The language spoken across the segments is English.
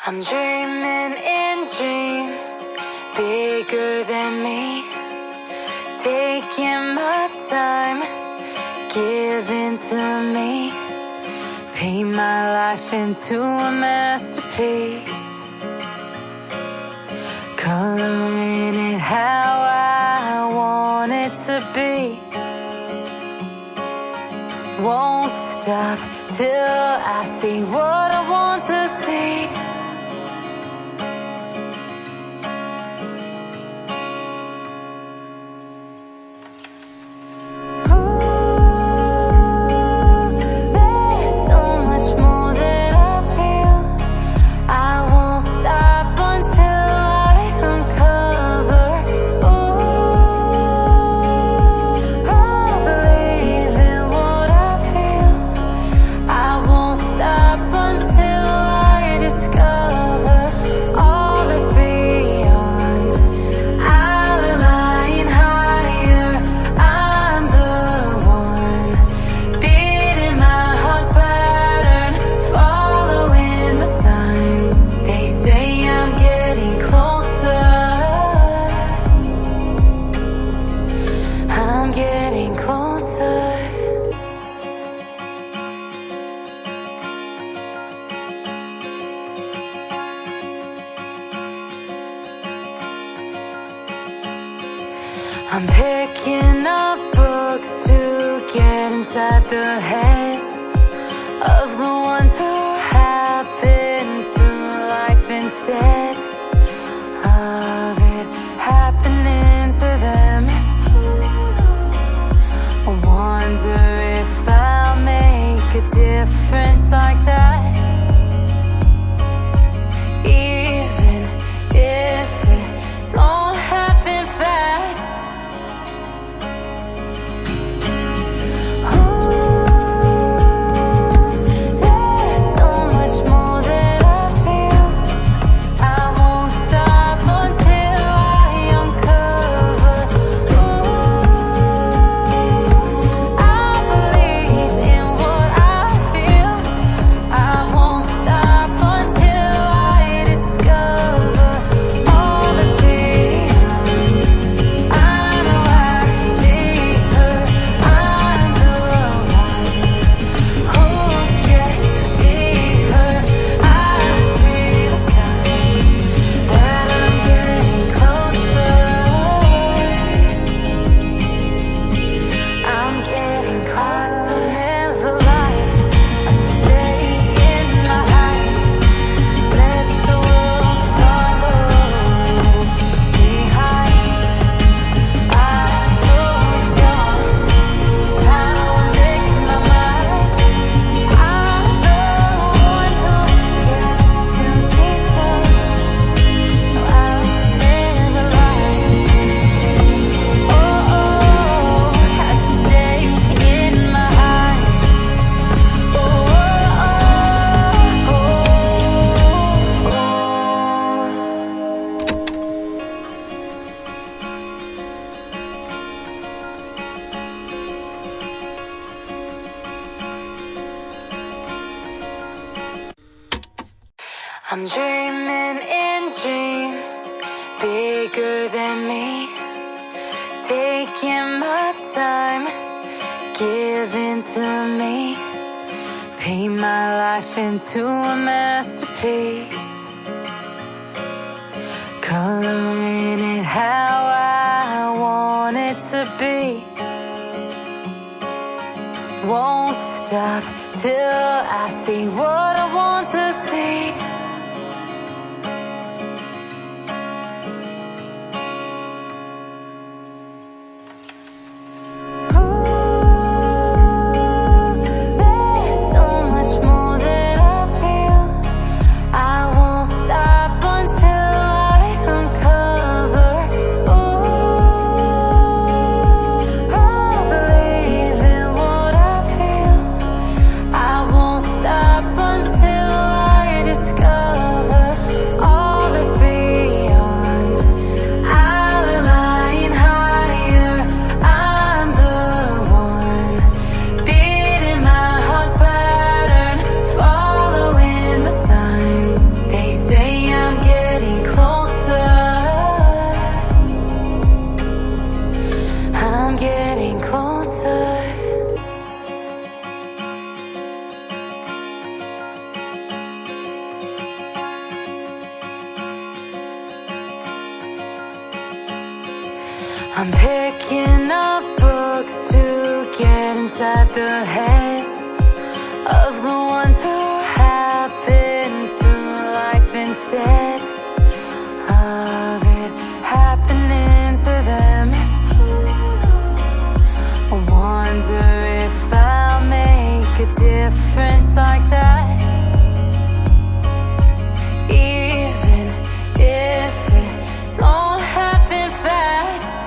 I'm dreaming in dreams bigger than me, taking my time, giving to me, paint my life into a masterpiece, coloring it how I want it to be. Won't stop till I see what I want to see. I'm picking up books to get inside the heads of the ones who happen to life instead of it happening to them. I wonder if I'll make a difference like that, even if it don't happen fast. I'm dreaming in dreams bigger than me, taking my time, giving to me, paint my life into a masterpiece, coloring it how I want it to be. Won't stop till I see what I want to see. Until I'm picking up books to get inside the heads of the ones who happen to life instead of it happening to them. I wonder if I'll make a difference like that, even if it don't happen fast.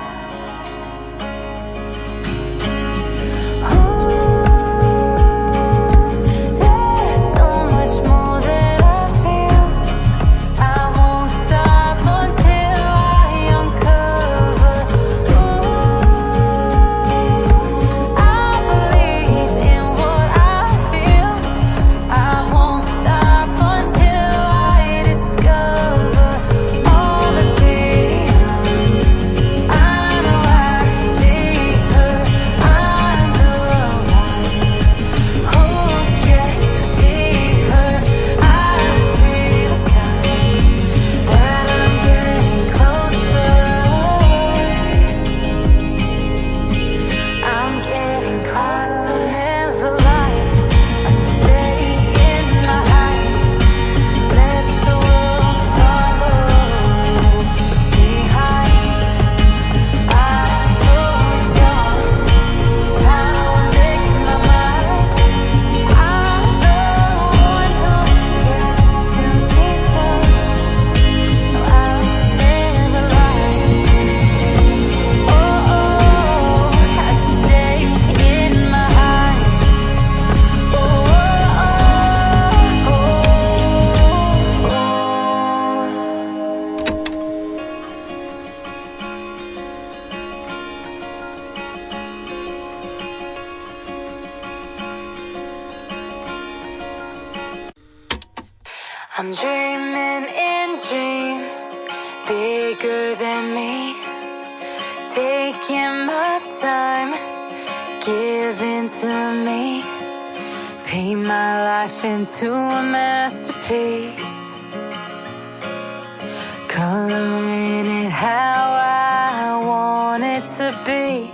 I'm dreaming in dreams bigger than me, taking my time, giving to me, paint my life into a masterpiece, coloring it how I want it to be.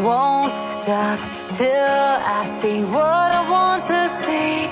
Won't stop till I see what I want to see.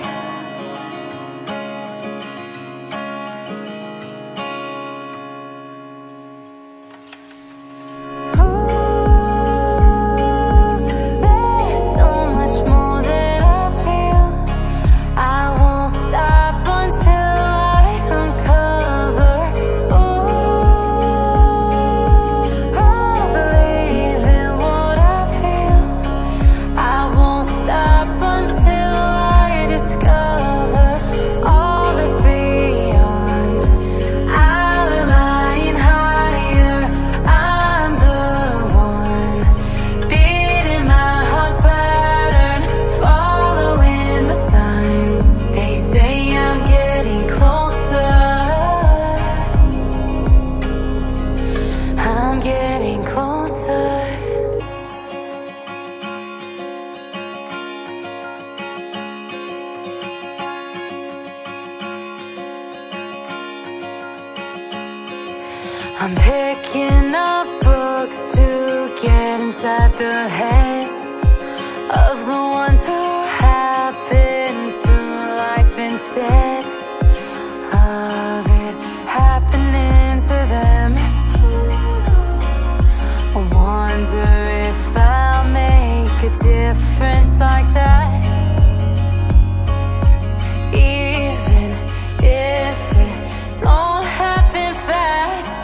I'm picking up books to get inside the heads of the ones who happen to life instead of it happening to them. I wonder if I'll make a difference like that, even if it don't happen fast.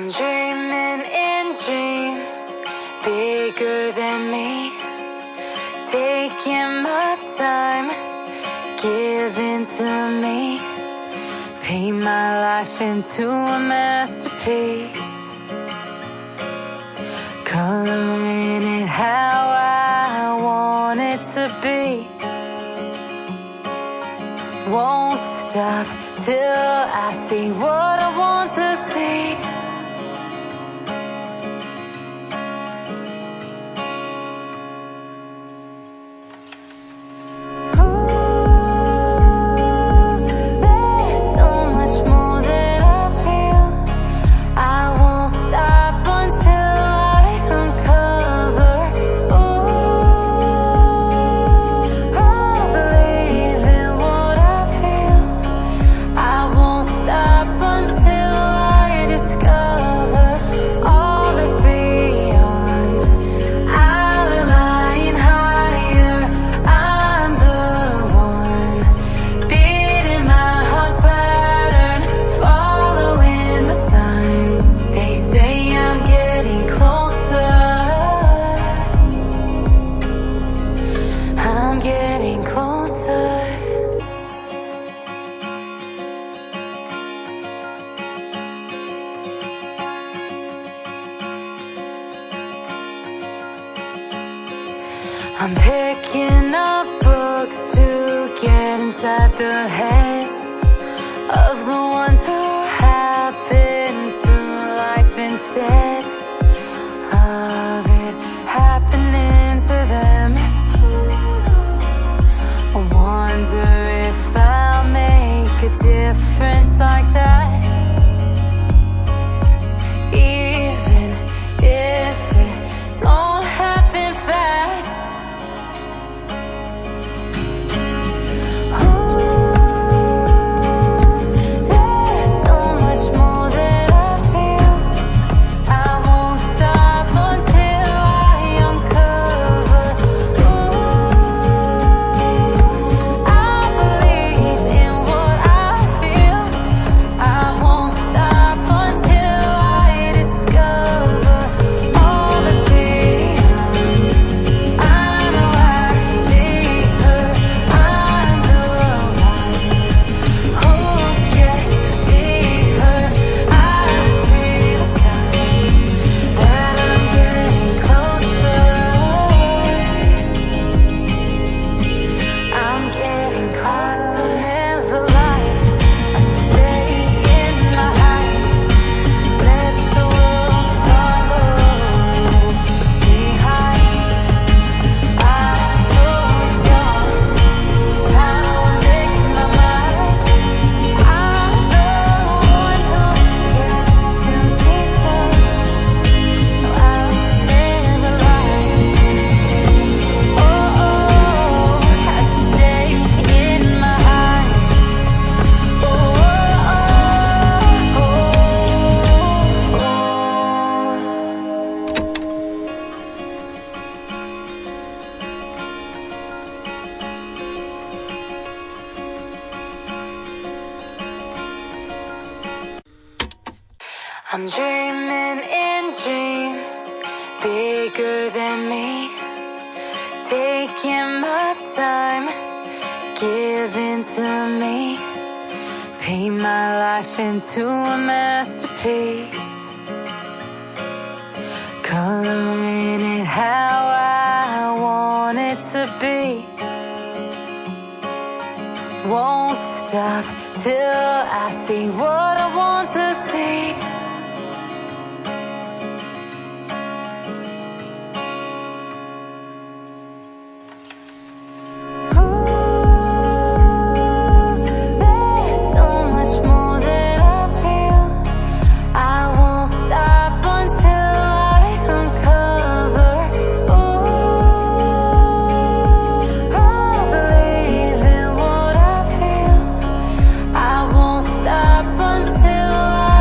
I'm dreaming in dreams bigger than me, taking my time, giving to me, paint my life into a masterpiece, coloring it how I want it to be. Won't stop till I see what I want to see. I'm picking up books to get inside the heads of the ones who happen to life instead of it happening to them. I wonder if I'll make a difference like that, even if it don't happen fast. I'm dreaming in dreams bigger than me, taking my time, giving to me, paint my life into a masterpiece, coloring it how I want it to be. Won't stop till I see what I want to see. Until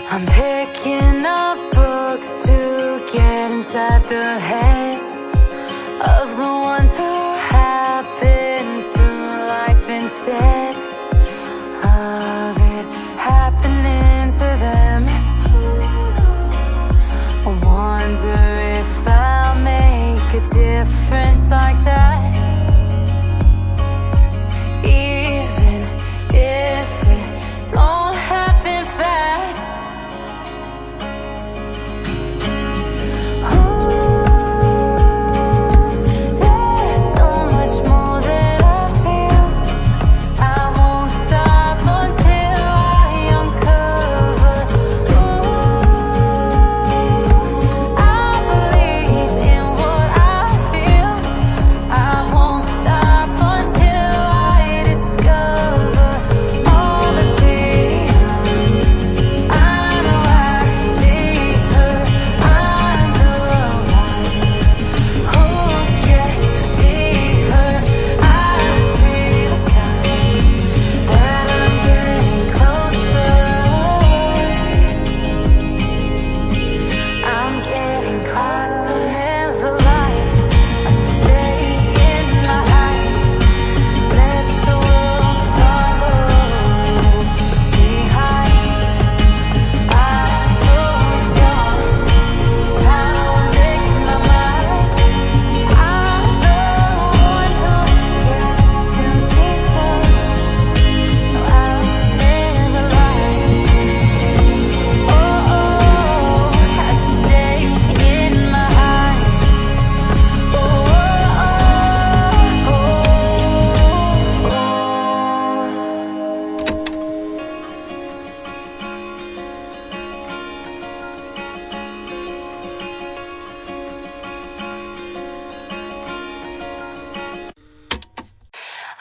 I'm picking up books to get inside the heads of the ones who happen to life instead of it happening to them. I wonder if I'll make a difference like that, even if it don't happen fast.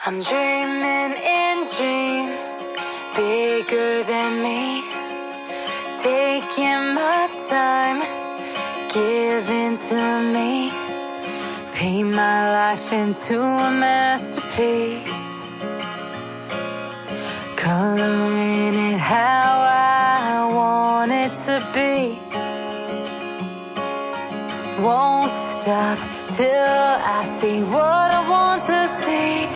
I'm dreaming in dreams bigger than me, taking my time, giving to me, paint my life into a masterpiece, coloring it how I want it to be. Won't stop till I see what I want to see.